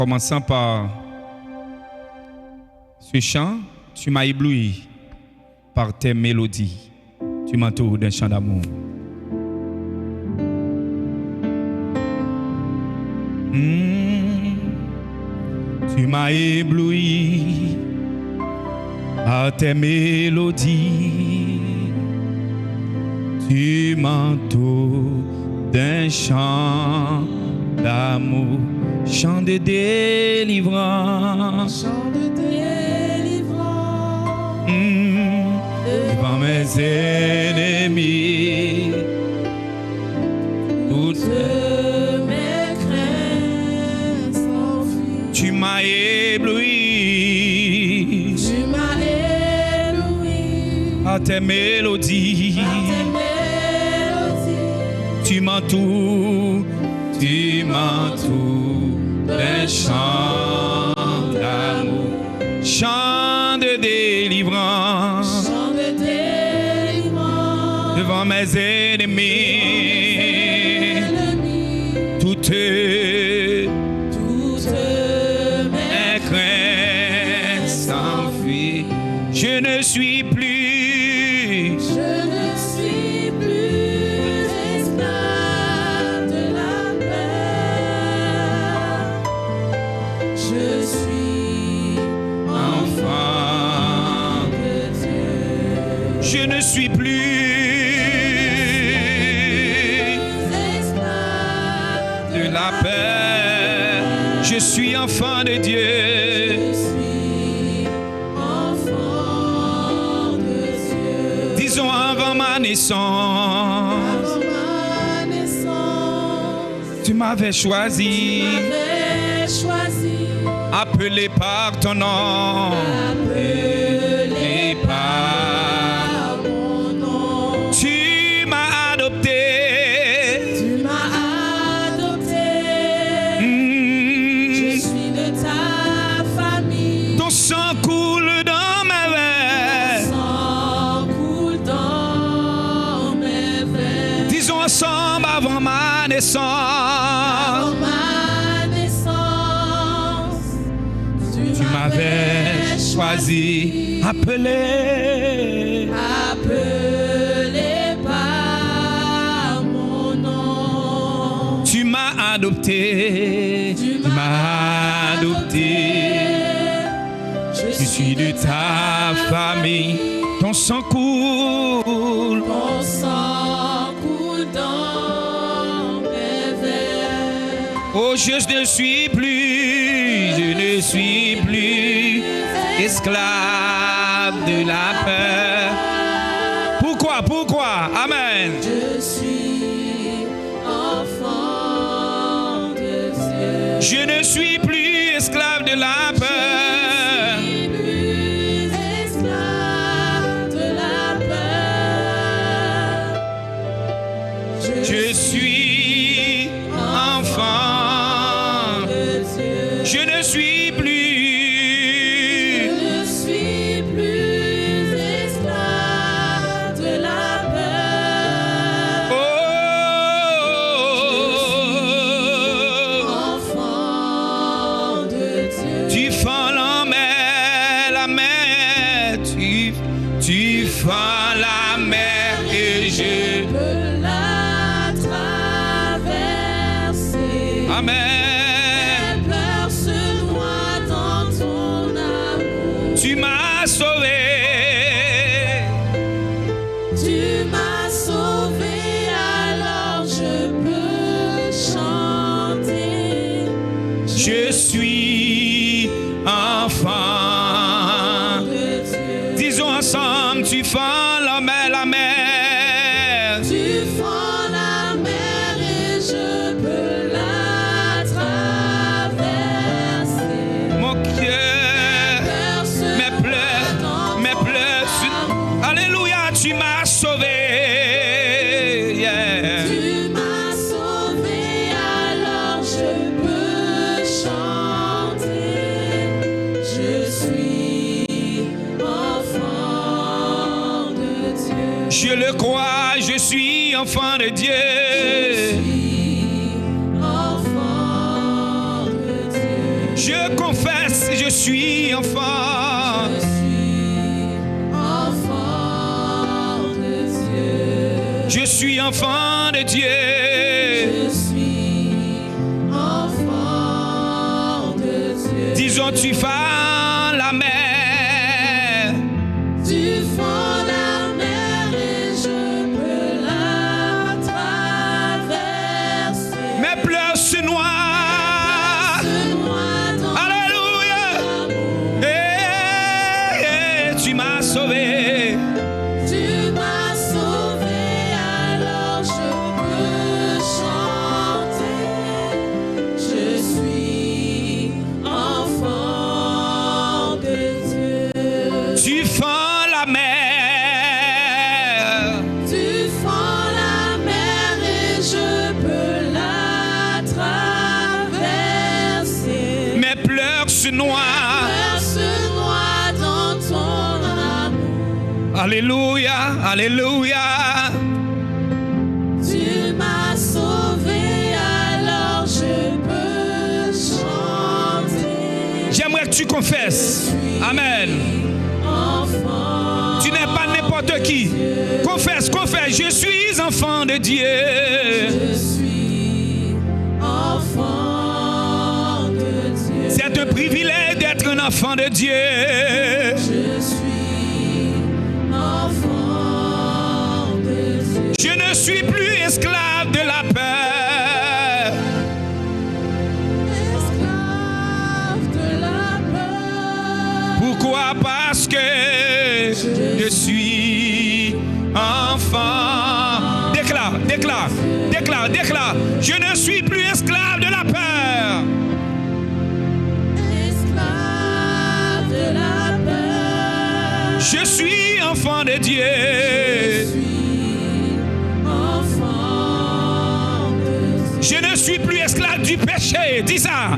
Commençant par ce chant, tu m'as ébloui par tes mélodies. Tu m'entoures d'un chant d'amour. Tu m'as ébloui par tes mélodies. Tu m'entoures d'un chant d'amour. Chant de délivrance. Chant de délivrance. Devant mes ennemis. Toutes mes craintes s'enfuient. Tu m'as ébloui. Tu m'as ébloui. À tes mélodies. Par tes mélodies. Tu m'entoures. Tu m'entoures d'un chant d'amour. Chant de délivrance. Chant de délivrance. Devant mes ennemis. Toutes mes craintes s'enfuient. Je ne suis plus. Esclave de la peur. Je suis enfant de Dieu. Je ne suis plus. Esclave De la peur. Je suis enfant de Dieu. Je suis enfant de Dieu. Disons avant ma naissance. Avant ma naissance, Tu m'avais choisi. Appelé par ton nom. Appelé par mon nom. Tu m'as adopté. Tu m'as adopté. Je suis de ta famille. Ton sang coule dans mes veines. Ton sang coule dans mes veines. Disons ensemble avant ma naissance. Avant ma naissance, Tu m'avais choisi, appelé. Appelé par mon nom. Tu m'as adopté. Tu m'as adopté. Je suis de ta famille. Ton sang coule. Ton sang coule dans mes veines. Oh, je ne suis plus esclave de la peur. Pourquoi? Amen. Je suis enfant de Dieu. Je ne suis plus esclave de la peur. Je suis plus esclave de la peur. Je suis enfant. Je ne suis plus. Je ne suis plus esclave de la peur. Oh, Enfant de Dieu. tu fends la mer, tu fends la mer et je. Peux la traverser. Amen. Mes pleurs se noient dans ton amour. Tu m'as sauvé. Tu m'as sauvé, alors je peux chanter. Je suis enfant. de Dieu. Disons ensemble, tu fends la mer. Tu fends la mer et je peux la traverser. Mon cœur, mes pleurs. Alléluia, tu m'as sauvé. Yeah. Tu m'as sauvé, alors je peux chanter. Je suis enfant de Dieu. Je le crois, je suis enfant de Dieu. Je suis enfant de Dieu. Je confesse, je suis enfant. Je suis enfant de Dieu. Je suis enfant de Dieu. Je suis enfant de Dieu. Disons, tu fends la mer. Tu fends la mer et je peux la traverser. Mes pleurs se noient. Se noie dans Alléluia. l'amour. Tu m'as sauvé. Tu m'as sauvé, alors je peux chanter. Je suis enfant de Dieu. Tu fends la mer. Tu fends la mer et je peux la traverser. Mes pleurs se noient. Peur se noie dans ton amour. Alléluia, alléluia. Tu m'as sauvé, alors je peux chanter. J'aimerais que tu confesses. Amen. Enfant, Tu n'es pas n'importe qui. Confesse, confesse. Je suis enfant de Dieu. je suis enfant de Dieu. C'est un privilège d'être un enfant de Dieu. Je suis enfant de Dieu. Je ne suis plus esclave de la peur. Esclave de la peur. Pourquoi? Parce que je suis enfant. Déclare, déclare, déclare, déclare. Je ne suis plus esclave de la peur. Esclave de la peur. Je suis enfant de Dieu. Je suis enfant de Dieu. Je ne suis plus esclave du péché. Dis ça.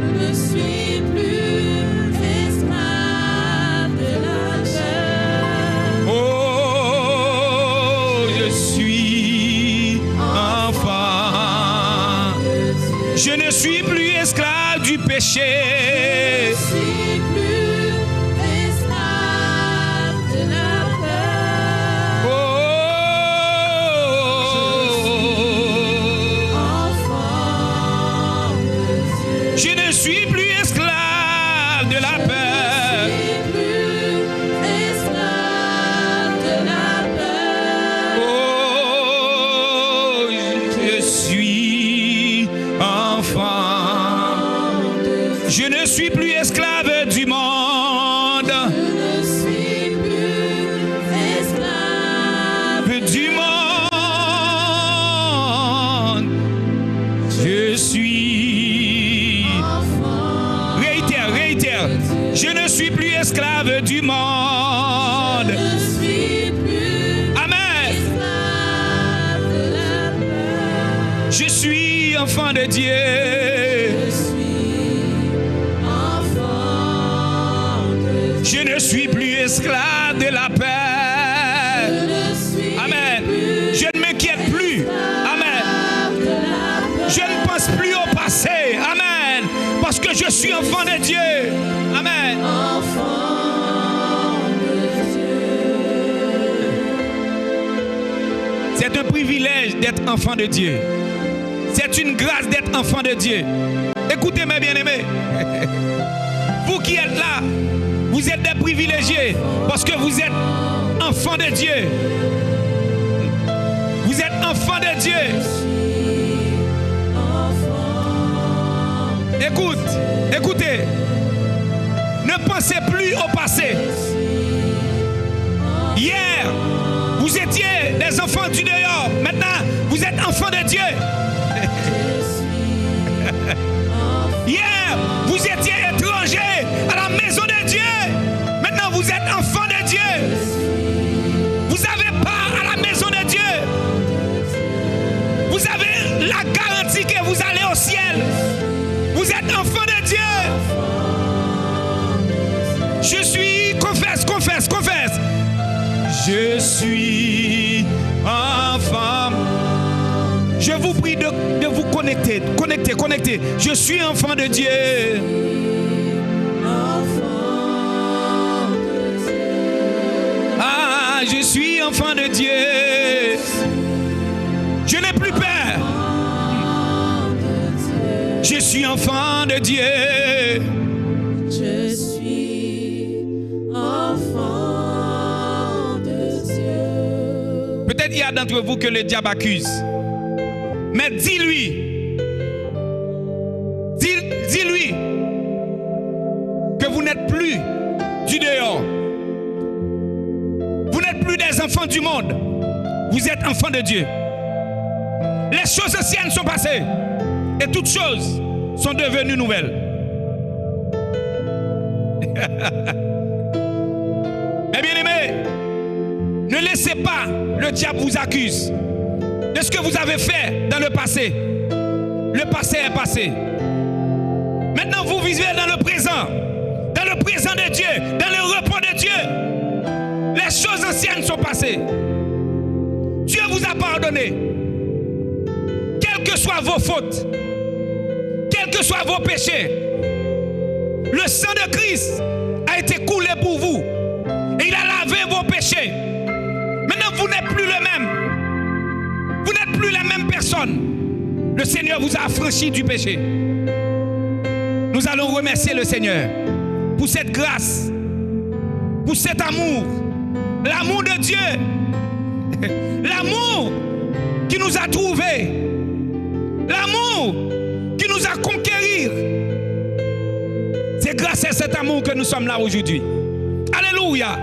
Je ne suis plus esclave de la peur. Oh, je suis enfant. Je ne suis plus esclave du péché. Je suis plus esclave de la peur. Oh, Enfant de Dieu. je ne suis plus esclave de la peur. Je suis plus esclave de la peur. Oh, je suis enfant. Je ne suis plus esclave du monde. Je ne suis plus esclave. Du monde. Je suis. Enfant. Réitère, réitère. Je ne suis plus esclave du monde. Je suis plus Amen. esclave de la peur. Je suis enfant de Dieu. Je suis enfant de Dieu. Je ne suis plus esclave de la Je paix. ne suis Amen. plus Je ne m'inquiète plus. Amen. esclave de la peur. Je ne pense plus au passé. Amen. Parce que je suis enfant de Dieu. Amen. Enfant de Dieu. C'est un privilège d'être enfant de Dieu. C'est une grâce d'être enfant de Dieu. Écoutez mes bien-aimés. Vous qui êtes là, vous êtes des privilégiés parce que vous êtes enfants de Dieu. Vous êtes enfants de Dieu. Écoute, écoutez. Ne pensez plus au passé. Hier, vous étiez des enfants du dehors. Maintenant, vous êtes enfants de Dieu. Hier, vous étiez étrangers à la maison de Dieu. Maintenant, vous êtes enfants de Dieu. Vous avez part à la maison de Dieu. Vous avez la garantie que vous allez au ciel. Vous êtes enfants de Dieu. Je suis, confesse, confesse, confesse. Je suis enfant. Je vous prie de vous vous connecter. Je suis enfant de Dieu. Ah, je suis enfant de Dieu. Je n'ai plus peur. Je suis enfant de Dieu. Je suis enfant de Dieu. Peut-être il y a d'entre vous que le diable accuse. Mais dis-lui que vous n'êtes plus du dehors. Vous n'êtes plus des enfants du monde. Vous êtes enfants de Dieu. Les choses anciennes sont passées et toutes choses sont devenues nouvelles. Mes bien-aimés, ne laissez pas le diable vous accuser de ce que vous avez fait dans le passé. Le passé est passé. Maintenant, vous vivez dans le présent de Dieu, dans le repos de Dieu. Les choses anciennes sont passées. Dieu vous a pardonné. Quelles que soient vos fautes, quels que soient vos péchés, le sang de Christ a été coulé pour vous. Et il a lavé vos péchés. Maintenant, vous n'êtes plus le même. Vous n'êtes plus la même personne. Le Seigneur vous a affranchi du péché. Nous allons remercier le Seigneur pour cette grâce, pour cet amour, l'amour de Dieu, l'amour qui nous a trouvés, l'amour qui nous a conquéris. C'est grâce à cet amour que nous sommes là aujourd'hui. Alléluia.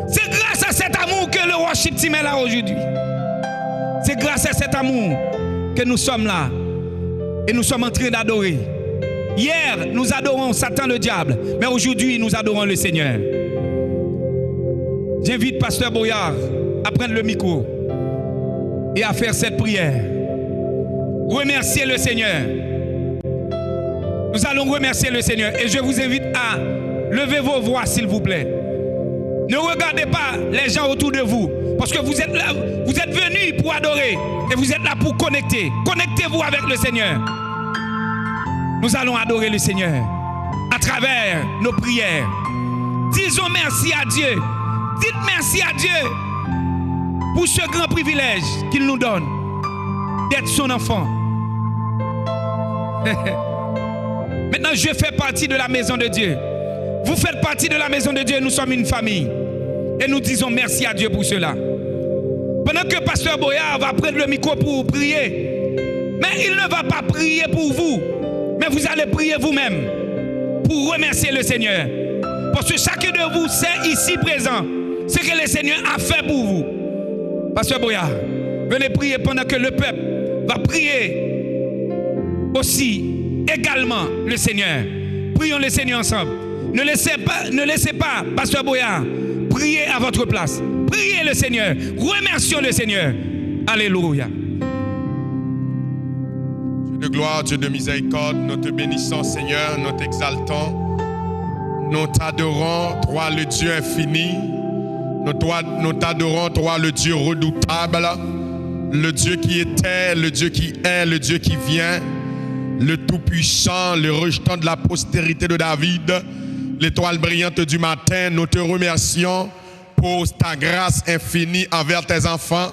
C'est grâce à cet amour que le worship team est là aujourd'hui. C'est grâce à cet amour que nous sommes là et nous sommes en train d'adorer. Hier, nous adorons Satan le diable, mais aujourd'hui, nous adorons le Seigneur. J'invite Pasteur Boyard à prendre le micro et à faire cette prière. Remercier le Seigneur. Nous allons remercier le Seigneur et je vous invite à lever vos voix, s'il vous plaît. Ne regardez pas les gens autour de vous, parce que vous êtes là, vous êtes venus pour adorer et vous êtes là pour connecter. Connectez-vous avec le Seigneur. Nous allons adorer le Seigneur à travers nos prières. Disons merci à Dieu. Dites merci à Dieu pour ce grand privilège qu'il nous donne d'être son enfant. Maintenant, je fais partie de la maison de Dieu. Vous faites partie de la maison de Dieu. Nous sommes une famille. Et nous disons merci à Dieu pour cela. Pendant que Pasteur Boyard va prendre le micro pour prier, mais il ne va pas prier pour vous, mais vous allez prier vous-même pour remercier le Seigneur. Parce que chacun de vous sait ici présent ce que le Seigneur a fait pour vous. Pasteur Boyard, venez prier pendant que le peuple va prier aussi également le Seigneur. Prions le Seigneur ensemble. Ne laissez pas, Pasteur Boyard, prier à votre place. Priez le Seigneur. Remercions le Seigneur. Alléluia. Dieu de gloire, Dieu de miséricorde, nous te bénissons, Seigneur, nous t'exaltons. Nous t'adorons, toi le Dieu infini. Nous t'adorons, toi le Dieu redoutable. Le Dieu qui était, le Dieu qui est, le Dieu qui vient. Le Tout-Puissant, le rejetant de la postérité de David. L'étoile brillante du matin, nous te remercions pour ta grâce infinie envers tes enfants.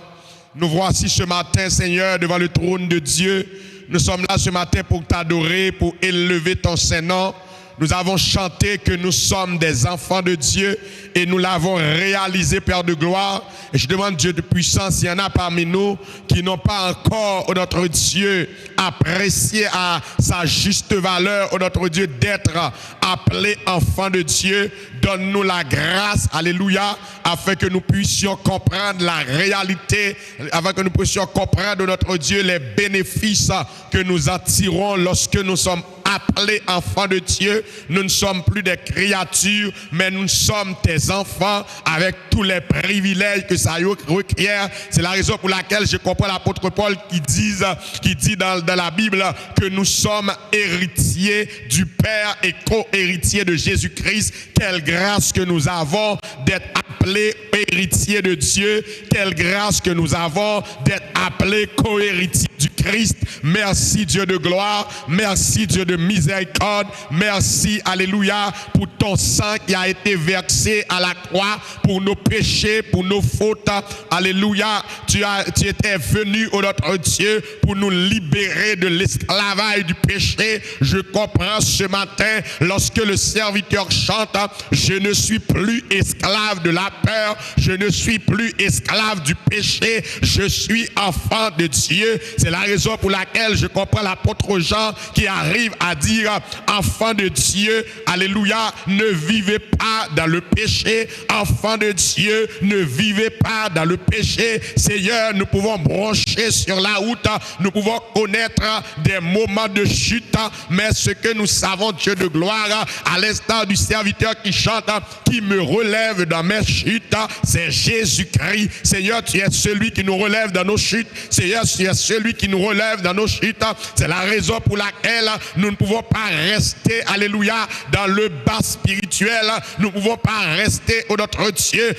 Nous voici ce matin, Seigneur, devant le trône de Dieu. Nous sommes là ce matin pour t'adorer, pour élever ton Saint-Nom. Nous avons chanté que nous sommes des enfants de Dieu et nous l'avons réalisé, Père de gloire. Et je demande, Dieu de puissance, s'il y en a parmi nous qui n'ont pas encore, oh notre Dieu, apprécié à sa juste valeur, oh notre Dieu, d'être appelés enfants de Dieu, donne-nous la grâce, alléluia, afin que nous puissions comprendre la réalité, afin que nous puissions comprendre, notre Dieu, les bénéfices que nous attirons lorsque nous sommes appelés enfants de Dieu. Nous ne sommes plus des créatures, mais nous sommes tes enfants avec tous les privilèges que ça requiert. C'est la raison pour laquelle je comprends l'apôtre Paul qui dit dans la Bible que nous sommes héritiers du Père et co-héritiers de Jésus-Christ. Quelle grâce que nous avons d'être appelés héritiers de Dieu. Quelle grâce que nous avons d'être appelés co-héritiers du Christ. Jésus-Christ. Merci Dieu de gloire. Merci Dieu de miséricorde. Merci, alléluia, pour ton sang qui a été versé à la croix pour nos péchés, pour nos fautes. Alléluia. Tu étais venu, ô notre Dieu, pour nous libérer de l'esclavage du péché. Je comprends ce matin, lorsque le serviteur chante, je ne suis plus esclave de la peur, je ne suis plus esclave du péché, je suis enfant de Dieu. C'est la raison pour laquelle je comprends l'apôtre Jean qui arrive à dire, enfant de Dieu, alléluia, ne vivez pas dans le péché, enfant de Dieu, ne vivez pas dans le péché. Seigneur, nous pouvons brancher sur la route, nous pouvons connaître des moments de chute, mais ce que nous savons, Dieu de gloire, à l'instar du serviteur qui chante, qui me relève dans mes chutes, c'est Jésus-Christ. Seigneur, tu es celui qui nous relève dans nos chutes. Seigneur, tu es celui qui nous relève dans nos chutes. C'est la raison pour laquelle nous ne pouvons pas rester, alléluia, dans le bas spirituel. Nous ne pouvons pas rester, ô notre Dieu,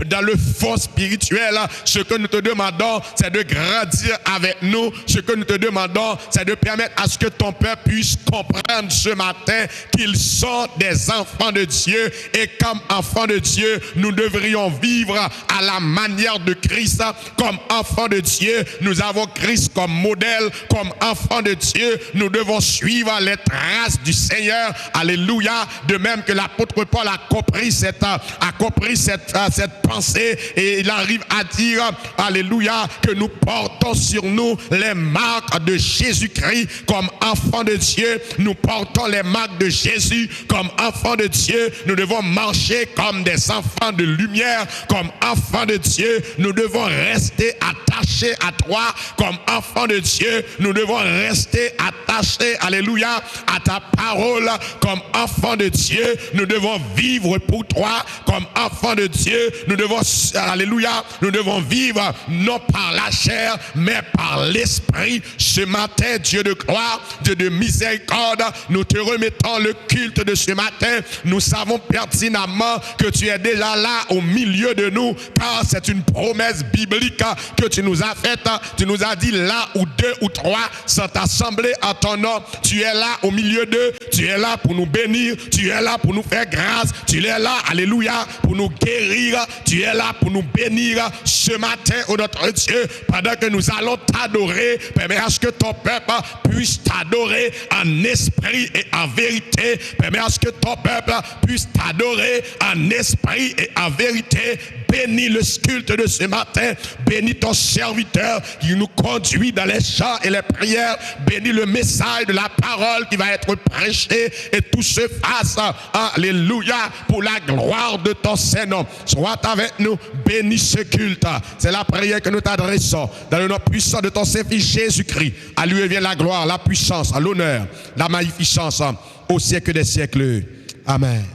dans le fond spirituel. Ce que nous te demandons, c'est de grandir avec nous. Ce que nous te demandons, c'est de permettre à ce que ton peuple puisse comprendre ce matin qu'ils sont des enfants de Dieu. Et comme enfants de Dieu, nous devrions vivre à la manière de Christ. Comme enfants de Dieu, nous avons Christ comme modèle. Comme enfants de Dieu, nous devons suivre les traces du Seigneur. Alléluia. De même que l'apôtre Paul a compris cette pensée, et il arrive à dire, alléluia, que nous portons sur nous les marques de Jésus-Christ. Comme enfants de Dieu, nous portons les marques de Jésus. Comme enfants de Dieu, nous devons marcher comme des enfants de lumière. Comme enfants de Dieu, nous devons rester attachés à toi. Comme enfants de Dieu, nous devons rester attachés, alléluia, à ta parole. Comme enfants de Dieu, nous devons vivre pour toi. Comme enfants de Dieu, nous devons, alléluia, nous devons vivre non par la chair, mais par l'esprit. Ce matin, Dieu de gloire, Dieu de miséricorde, nous te remettons le culte de ce matin. Nous savons pertinemment que tu es déjà là au milieu de nous, car c'est une promesse biblique que tu nous as faite. Tu nous as dit, là où 2 ou 3 sont assemblés en ton nom, tu es là au milieu d'eux. Tu es là pour nous bénir, tu es là pour nous faire grâce, tu es là, alléluia, pour nous guérir, tu es là pour nous bénir. Ce matin, ô notre Dieu, pendant que nous allons t'adorer, permets à ce que ton peuple puisse t'adorer en esprit et en vérité. Permets à ce que ton peuple puisse t'adorer en esprit et en vérité. Bénis le culte de ce matin. Bénis ton serviteur qui nous conduit dans les chants et les prières. Bénis le message de la parole qui va être prêché, et tout se fasse, alléluia, pour la gloire de ton Saint-Nom. Sois avec nous. Bénis ce culte. C'est la prière que nous t'adressons dans le nom puissant de ton Saint-Fils Jésus-Christ. À lui vient la gloire, la puissance, l'honneur, la magnificence au siècle des siècles. Amen.